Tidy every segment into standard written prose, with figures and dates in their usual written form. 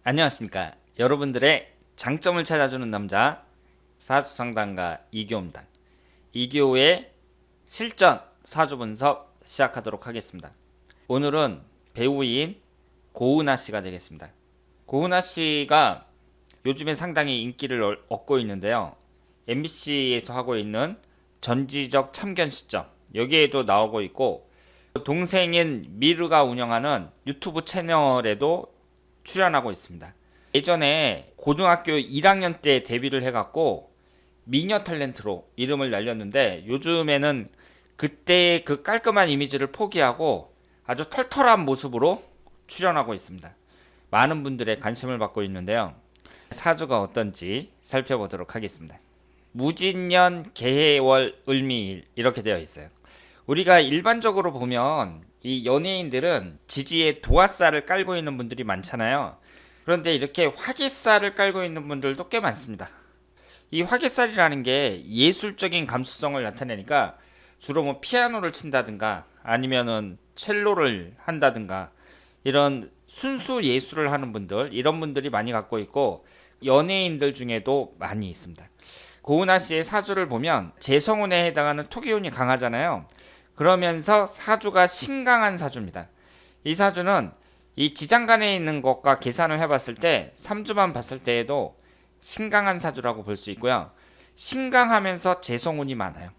안녕하십니까. 여러분들의 장점을 찾아주는 남자 사주상담가 이교입니다. 이교의 실전 사주 분석 시작하도록 하겠습니다. 오늘은 배우인 고은하 씨가 되겠습니다. 고은하 씨가 요즘에 상당히 인기를 얻고 있는데요. MBC에서 하고 있는 전지적 참견 시점 여기에도 나오고 있고, 동생인 미르가 운영하는 유튜브 채널에도 출연하고 있습니다. 예전에 고등학교 1학년 때 데뷔를 해갖고 미녀 탤런트로 이름을 날렸는데, 요즘에는 그때의 그 깔끔한 이미지를 포기하고 아주 털털한 모습으로 출연하고 있습니다. 많은 분들의 관심을 받고 있는데요. 사주가 어떤지 살펴보도록 하겠습니다. 무진년 개해월 을미일 이렇게 되어 있어요. 우리가 일반적으로 보면 이 연예인들은 지지에 도화살을 깔고 있는 분들이 많잖아요. 그런데 이렇게 화개살을 깔고 있는 분들도 꽤 많습니다. 이 화개살이라는 게 예술적인 감수성을 나타내니까 주로 뭐 피아노를 친다든가 아니면은 첼로를 한다든가 이런 순수 예술을 하는 분들, 이런 분들이 많이 갖고 있고, 연예인들 중에도 많이 있습니다. 고은하 씨의 사주를 보면 재성운에 해당하는 토기운이 강하잖아요. 그러면서 사주가 신강한 사주입니다. 이 사주는 이 지장간에 있는 것과 계산을 해봤을 때 3주만 봤을 때에도 신강한 사주라고 볼 수 있고요. 신강하면서 재성운이 많아요.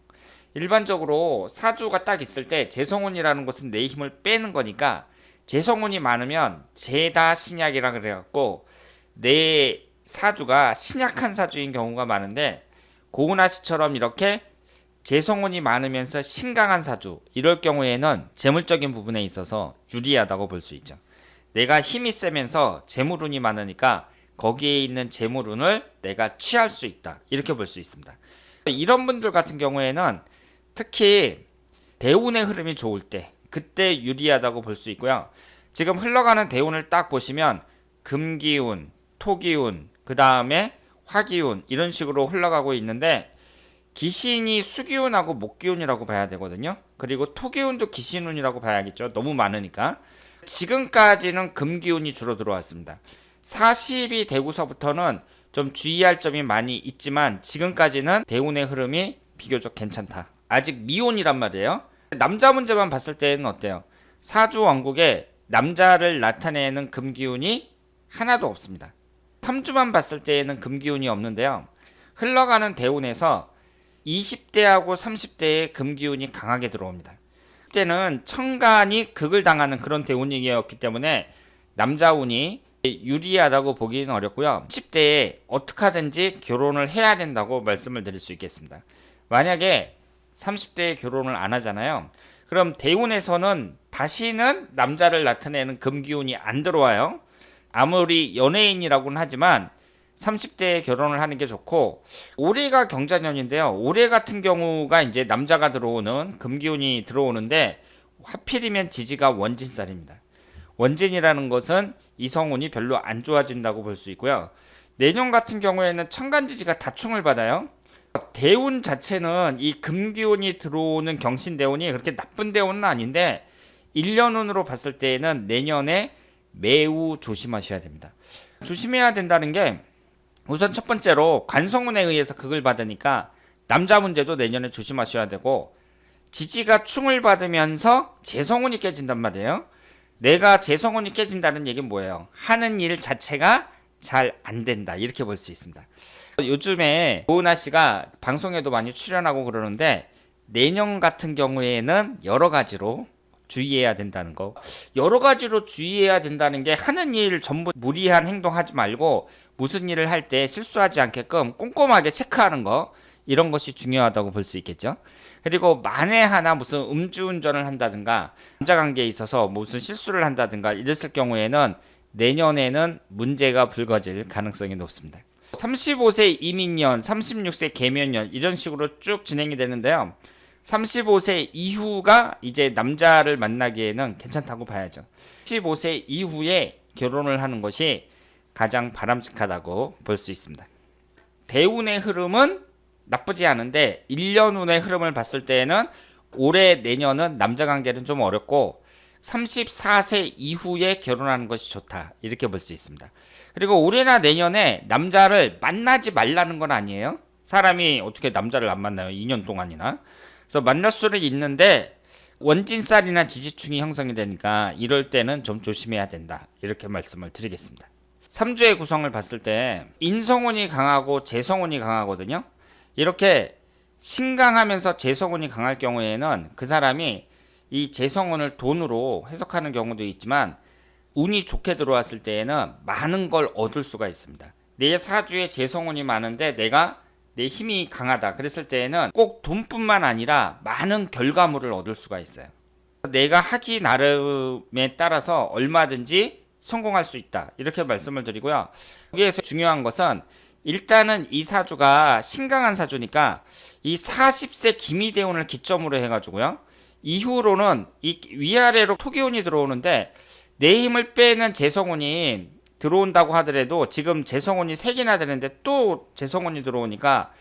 일반적으로 사주가 딱 있을 때 재성운이라는 것은 내 힘을 빼는 거니까, 재성운이 많으면 재다 신약이라 그래갖고 내 사주가 신약한 사주인 경우가 많은데, 고은하 씨처럼 이렇게 재성운이 많으면서 신강한 사주, 이럴 경우에는 재물적인 부분에 있어서 유리하다고 볼 수 있죠. 내가 힘이 세면서 재물운이 많으니까 거기에 있는 재물운을 내가 취할 수 있다, 이렇게 볼 수 있습니다. 이런 분들 같은 경우에는 특히 대운의 흐름이 좋을 때, 그때 유리하다고 볼 수 있고요. 지금 흘러가는 대운을 딱 보시면 금기운, 토기운, 그 다음에 화기운, 이런 식으로 흘러가고 있는데, 기신이 수기운하고 목기운이라고 봐야 되거든요. 그리고 토기운도 기신운이라고 봐야겠죠. 너무 많으니까. 지금까지는 금기운이 주로 들어왔습니다. 40이 되고서부터는 좀 주의할 점이 많이 있지만, 지금까지는 대운의 흐름이 비교적 괜찮다. 아직 미혼이란 말이에요. 남자 문제만 봤을 때는 어때요? 사주 왕국에 남자를 나타내는 금기운이 하나도 없습니다. 3주만 봤을 때에는 금기운이 없는데요. 흘러가는 대운에서 20대하고 30대의 금기운이 강하게 들어옵니다. 그때는 천간이 극을 당하는 그런 대운이었기 때문에 남자운이 유리하다고 보기는 어렵고요. 10대에 어떻게 하든지 결혼을 해야 된다고 말씀을 드릴 수 있겠습니다. 만약에 30대에 결혼을 안 하잖아요. 그럼 대운에서는 다시는 남자를 나타내는 금기운이 안 들어와요. 아무리 연예인이라고는 하지만 30대에 결혼을 하는 게 좋고, 올해가 경자년인데요. 올해 같은 경우가 이제 남자가 들어오는 금기운이 들어오는데, 하필이면 지지가 원진살입니다. 원진이라는 것은 이성운이 별로 안 좋아진다고 볼 수 있고요. 내년 같은 경우에는 천간지지가 다충을 받아요. 대운 자체는 이 금기운이 들어오는 경신대운이 그렇게 나쁜 대운은 아닌데, 1년운으로 봤을 때에는 내년에 매우 조심하셔야 됩니다. 조심해야 된다는 게, 우선 첫 번째로 관성운에 의해서 극을 받으니까 남자 문제도 내년에 조심하셔야 되고, 지지가 충을 받으면서 재성운이 깨진단 말이에요. 내가 재성운이 깨진다는 얘기는 뭐예요? 하는 일 자체가 잘 안 된다, 이렇게 볼 수 있습니다. 요즘에 고은하 씨가 방송에도 많이 출연하고 그러는데, 내년 같은 경우에는 여러 가지로 주의해야 된다는 거. 여러 가지로 주의해야 된다는 게, 하는 일 전부 무리한 행동하지 말고 무슨 일을 할 때 실수하지 않게끔 꼼꼼하게 체크하는 거, 이런 것이 중요하다고 볼 수 있겠죠. 그리고 만에 하나 무슨 음주운전을 한다든가 남자관계에 있어서 무슨 실수를 한다든가 이랬을 경우에는 내년에는 문제가 불거질 가능성이 높습니다. 35세 이민년, 36세 계면년, 이런 식으로 쭉 진행이 되는데요. 35세 이후가 이제 남자를 만나기에는 괜찮다고 봐야죠. 35세 이후에 결혼을 하는 것이 가장 바람직하다고 볼 수 있습니다. 대운의 흐름은 나쁘지 않은데, 1년 운의 흐름을 봤을 때에는 올해 내년은 남자 관계는 좀 어렵고, 34세 이후에 결혼하는 것이 좋다. 이렇게 볼 수 있습니다. 그리고 올해나 내년에 남자를 만나지 말라는 건 아니에요. 사람이 어떻게 남자를 안 만나요? 2년 동안이나. 그래서 만날 수는 있는데 원진살이나 지지충이 형성이 되니까 이럴 때는 좀 조심해야 된다. 이렇게 말씀을 드리겠습니다. 삼주의 구성을 봤을 때 인성운이 강하고 재성운이 강하거든요. 이렇게 신강하면서 재성운이 강할 경우에는 그 사람이 이 재성운을 돈으로 해석하는 경우도 있지만 운이 좋게 들어왔을 때에는 많은 걸 얻을 수가 있습니다. 내 사주에 재성운이 많은데 내 힘이 강하다 그랬을 때에는 꼭 돈뿐만 아니라 많은 결과물을 얻을 수가 있어요. 내가 하기 나름에 따라서 얼마든지 성공할 수 있다 이렇게 말씀을 드리고요. 여기에서 중요한 것은 일단은 이 사주가 신강한 사주니까 이 40세 기미대운을 기점으로 해가지고요. 이후로는 이 위아래로 토기운이 들어오는데 내 힘을 빼는 재성운이 들어온다고 하더라도 지금 재성운이 3개나 되는데 또 재성운이 들어오니까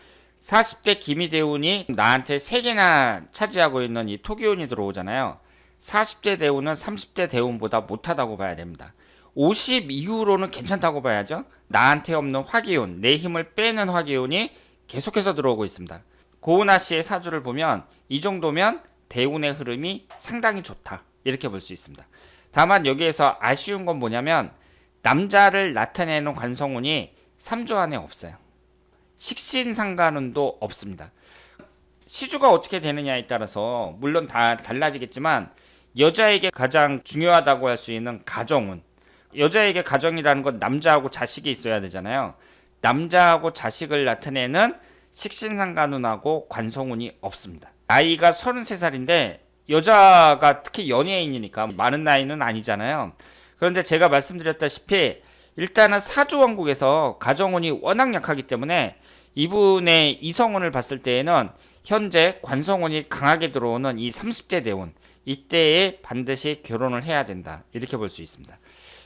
40대 기미대운이 나한테 3개나 차지하고 있는 이 토기운이 들어오잖아요. 40대 대운은 30대 대운보다 못하다고 봐야 됩니다. 50 이후로는 괜찮다고 봐야죠. 나한테 없는 화기운, 내 힘을 빼는 화기운이 계속해서 들어오고 있습니다. 고은하 씨의 사주를 보면 이 정도면 대운의 흐름이 상당히 좋다 이렇게 볼 수 있습니다. 다만 여기에서 아쉬운 건 뭐냐면 남자를 나타내는 관성운이 3주 안에 없어요. 식신상관운도 없습니다. 시주가 어떻게 되느냐에 따라서 물론 다 달라지겠지만 여자에게 가장 중요하다고 할 수 있는 가정운, 여자에게 가정이라는 건 남자하고 자식이 있어야 되잖아요. 남자하고 자식을 나타내는 식신상관운하고 관성운이 없습니다. 나이가 33살인데 여자가 특히 연예인이니까 많은 나이는 아니잖아요. 그런데 제가 말씀드렸다시피 일단은 사주원국에서 가정운이 워낙 약하기 때문에 이분의 이성운을 봤을 때에는 현재 관성운이 강하게 들어오는 이 30대 대운 이때에 반드시 결혼을 해야 된다 이렇게 볼 수 있습니다.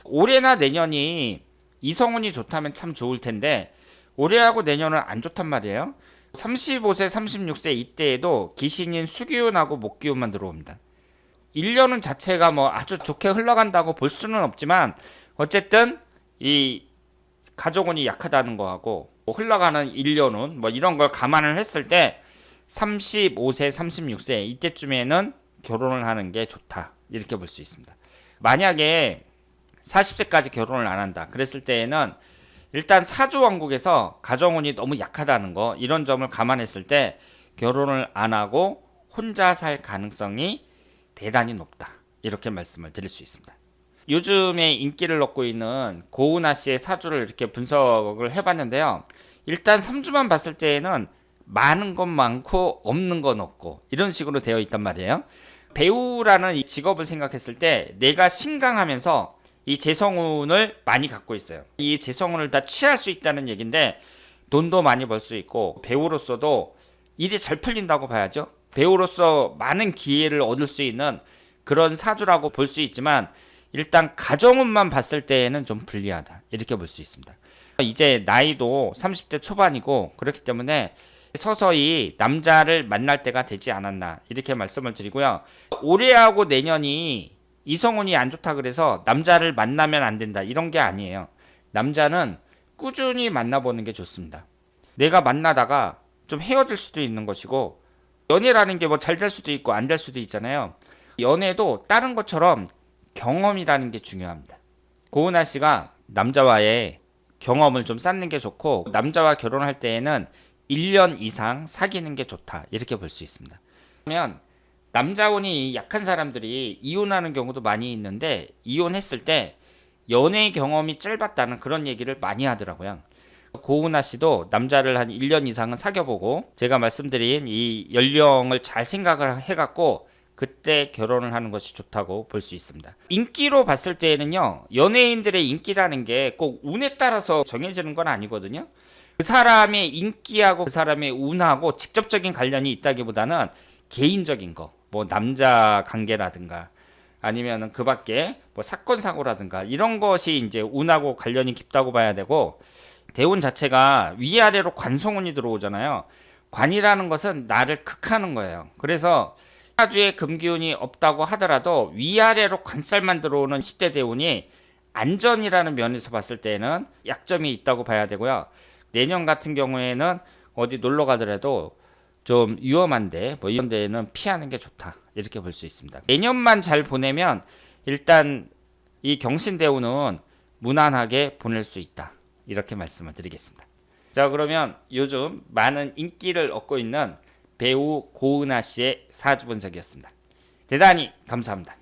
올해나 내년이 이성운이 좋다면 참 좋을 텐데 올해하고 내년은 안 좋단 말이에요. 35세 36세 이때에도 기신인 수기운하고 목기운만 들어옵니다. 1년은 자체가 뭐 아주 좋게 흘러간다고 볼 수는 없지만 어쨌든 이 가족운이 약하다는 거하고 흘러가는 1년은 뭐 이런 걸 감안을 했을 때 35세 36세 이때쯤에는 결혼을 하는 게 좋다 이렇게 볼 수 있습니다. 만약에 40세까지 결혼을 안 한다 그랬을 때에는 일단 사주왕국에서 가정운이 너무 약하다는 거 이런 점을 감안했을 때 결혼을 안 하고 혼자 살 가능성이 대단히 높다 이렇게 말씀을 드릴 수 있습니다. 요즘에 인기를 얻고 있는 고은하 씨의 사주를 이렇게 분석을 해봤는데요. 일단 3주만 봤을 때에는 많은 건 많고 없는 건 없고 이런 식으로 되어 있단 말이에요. 배우라는 이 직업을 생각했을 때 내가 신강하면서 이 재성운을 많이 갖고 있어요. 이 재성운을 다 취할 수 있다는 얘기인데 돈도 많이 벌 수 있고 배우로서도 일이 잘 풀린다고 봐야죠. 배우로서 많은 기회를 얻을 수 있는 그런 사주라고 볼 수 있지만 일단 가정운만 봤을 때에는 좀 불리하다 이렇게 볼 수 있습니다. 이제 나이도 30대 초반이고 그렇기 때문에 서서히 남자를 만날 때가 되지 않았나 이렇게 말씀을 드리고요. 올해하고 내년이 이성운이 안 좋다 그래서 남자를 만나면 안 된다 이런 게 아니에요. 남자는 꾸준히 만나보는 게 좋습니다. 내가 만나다가 좀 헤어질 수도 있는 것이고 연애라는 게 뭐 잘 될 수도 있고 안 될 수도 있잖아요. 연애도 다른 것처럼 경험이라는 게 중요합니다. 고은하 씨가 남자와의 경험을 좀 쌓는 게 좋고 남자와 결혼할 때에는 1년 이상 사귀는 게 좋다 이렇게 볼 수 있습니다. 그러면 남자운이 약한 사람들이 이혼하는 경우도 많이 있는데 이혼했을 때 연애 경험이 짧았다는 그런 얘기를 많이 하더라고요. 고은하 씨도 남자를 한 1년 이상은 사귀어보고 제가 말씀드린 이 연령을 잘 생각을 해갖고 그때 결혼을 하는 것이 좋다고 볼 수 있습니다. 인기로 봤을 때에는요, 연예인들의 인기라는 게 꼭 운에 따라서 정해지는 건 아니거든요. 그 사람의 인기하고 그 사람의 운하고 직접적인 관련이 있다기보다는 개인적인 거, 뭐 남자 관계라든가 아니면은 그 밖에 뭐 사건 사고라든가 이런 것이 이제 운하고 관련이 깊다고 봐야 되고, 대운 자체가 위아래로 관성운이 들어오잖아요. 관이라는 것은 나를 극하는 거예요. 그래서 사주에 금기운이 없다고 하더라도 위아래로 관살만 들어오는 10대 대운이 안전이라는 면에서 봤을 때는 약점이 있다고 봐야 되고요. 내년 같은 경우에는 어디 놀러 가더라도 좀 위험한데 뭐 이런 데는 피하는 게 좋다, 이렇게 볼 수 있습니다. 내년만 잘 보내면 일단 이 경신대운은 무난하게 보낼 수 있다, 이렇게 말씀을 드리겠습니다. 자, 그러면 요즘 많은 인기를 얻고 있는 배우 고은하 씨의 사주 분석이었습니다. 대단히 감사합니다.